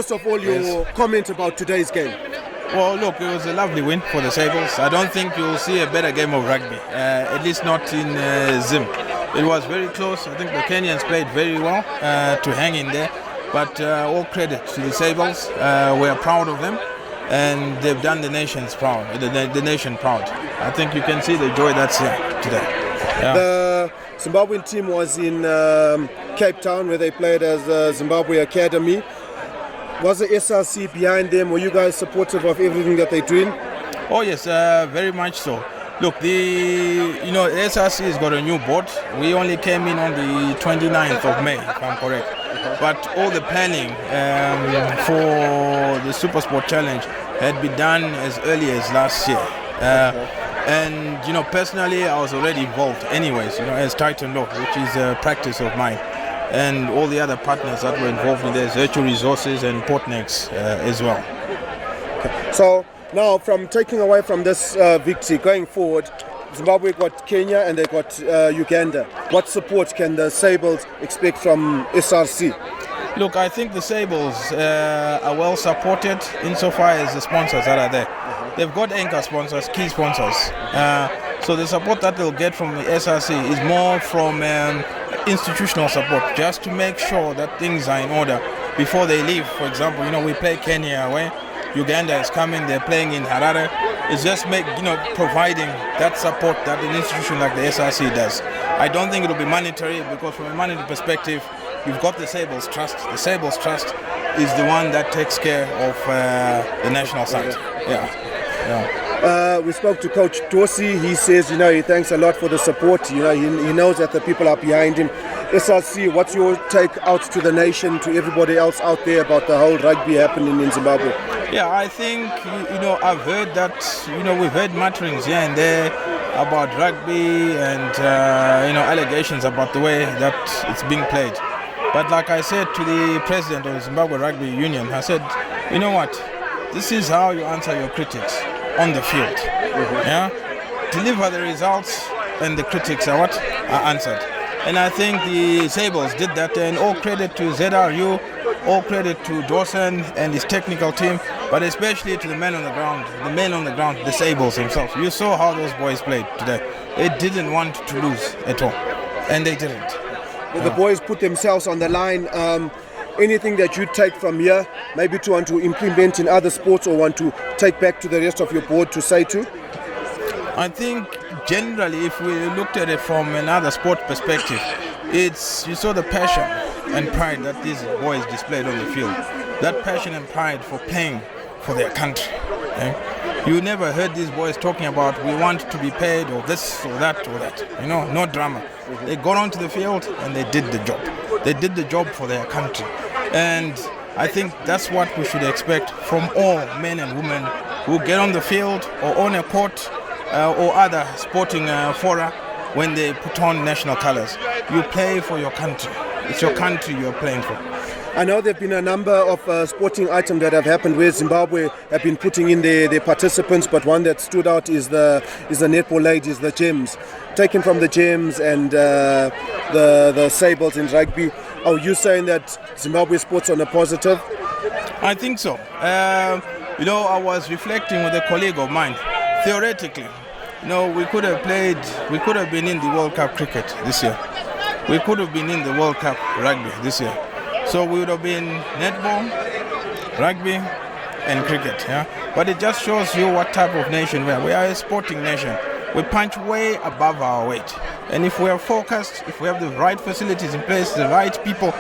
First of all, your comment about today's game. Well, look, it was a lovely win for the Sables. I don't think you'll see a better game of rugby, at least not in Zim. It was very close. I think the Kenyans played very well to hang in there. But all credit to the Sables. We are proud of them, and they've done the nation proud. I think you can see the joy that's here today. Yeah. The Zimbabwean team was in Cape Town, where they played as Zimbabwe Academy. Was the SRC behind them? Were you guys supportive of everything that they're doing? Oh yes, very much so. Look, the SRC has got a new board. We only came in on the 29th of May, if I'm correct. But all the planning for the Super Sport Challenge had been done as early as last year. And personally, I was already involved anyways, as Titan Law, which is a practice of mine. And all the other partners that were involved in this, Virtual Resources and Portnex as well. Okay. So now, from taking away from this victory, going forward, Zimbabwe got Kenya and they got Uganda. What support can the Sables expect from SRC? Look, I think the Sables are well supported insofar as the sponsors that are there. They've got anchor sponsors, key sponsors. So the support that they'll get from the SRC is more from institutional support, just to make sure that things are in order before they leave. For example, we play Kenya away, Uganda is coming, they're playing in Harare. It's just providing that support that an institution like the SRC does. I don't think it'll be monetary, because from a monetary perspective, you've got the Sables Trust. The Sables Trust is the one that takes care of the national side. We spoke to Coach Dorsey. He says, he thanks a lot for the support. He knows that the people are behind him. SRC, what's your take out to the nation, to everybody else out there about the whole rugby happening in Zimbabwe? Yeah, I think, I've heard that, we've heard mutterings here and there about rugby and, allegations about the way that it's being played. But like I said to the president of the Zimbabwe Rugby Union, I said, you know what, this is how you answer your critics on the field. Yeah, deliver the results and the critics are answered. And I think the Sables did that, and all credit to ZRU, all credit to Dawson and his technical team, but especially to the men on the ground, the Sables themselves. You saw how those boys played today. They didn't want to lose at all, and they didn't. The boys put themselves on the line. Anything that you take from here, maybe to want to implement in other sports or want to take back to the rest of your board to say to? I think generally, if we looked at it from another sport perspective, you saw the passion and pride that these boys displayed on the field. That passion and pride for playing for their country. You never heard these boys talking about, we want to be paid or this or that or that. No drama. They got onto the field and they did the job. They did the job for their country. And I think that's what we should expect from all men and women who get on the field or on a court or other sporting fora when they put on national colors. You play for your country. It's your country you're playing for. I know there have been a number of sporting items that have happened where Zimbabwe have been putting in their participants, but one that stood out is the netball ladies, the Gems. Taken from the Gems and the Sables in rugby, are you saying that Zimbabwe sports on a positive? I think so. I was reflecting with a colleague of mine. Theoretically, we could have been in the World Cup cricket this year. We could have been in the World Cup rugby this year. So we would have been netball, rugby, and cricket. Yeah? But it just shows you what type of nation we are. We are a sporting nation. We punch way above our weight. And if we are focused, if we have the right facilities in place, the right people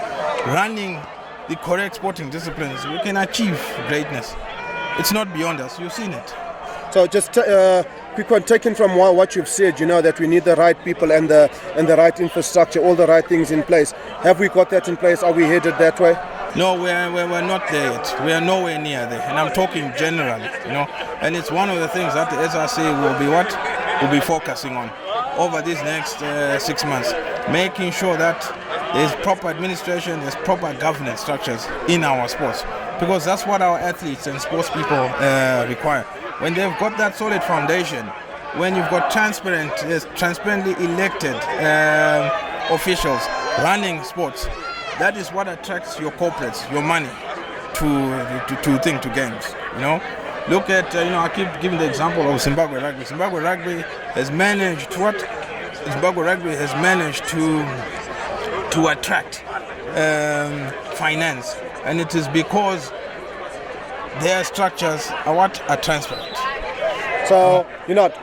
running the correct sporting disciplines, we can achieve greatness. It's not beyond us. You've seen it. So just quick one, taken from what you've said, that we need the right people and the right infrastructure, all the right things in place. Have we got that in place? Are we headed that way? No, we're not there yet. We are nowhere near there. And I'm talking generally, And it's one of the things that the SRC will be focusing on over these next 6 months, making sure that there's proper administration, there's proper governance structures in our sports, because that's what our athletes and sports people require. When they've got that solid foundation, when you've got transparently elected officials running sports, that is what attracts your corporates, your money to games. You know, look at I keep giving the example of Zimbabwe Rugby. Zimbabwe Rugby has managed to attract finance, and it is because their structures are transparent. So,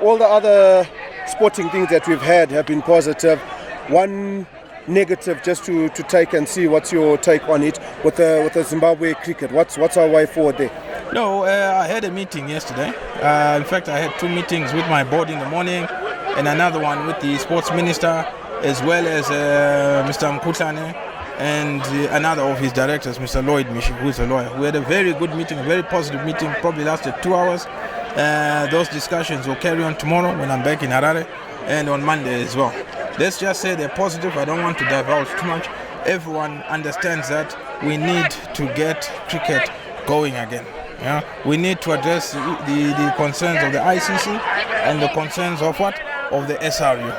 all the other sporting things that we've had have been positive. One negative, just to take and see what's your take on it with the Zimbabwe cricket. What's our way forward there? No, I had a meeting yesterday. In fact, I had 2 meetings with my board in the morning and another one with the sports minister, as well as Mr. Mkutlane and another of his directors, Mr. Lloyd Mishi, who is a lawyer. We had a very good meeting, a very positive meeting, probably lasted 2 hours. Those discussions will carry on tomorrow when I'm back in Harare and on Monday as well. Let's just say they're positive. I don't want to divulge too much. Everyone understands that we need to get cricket going again. Yeah? We need to address the concerns of the ICC and the concerns of the SRU.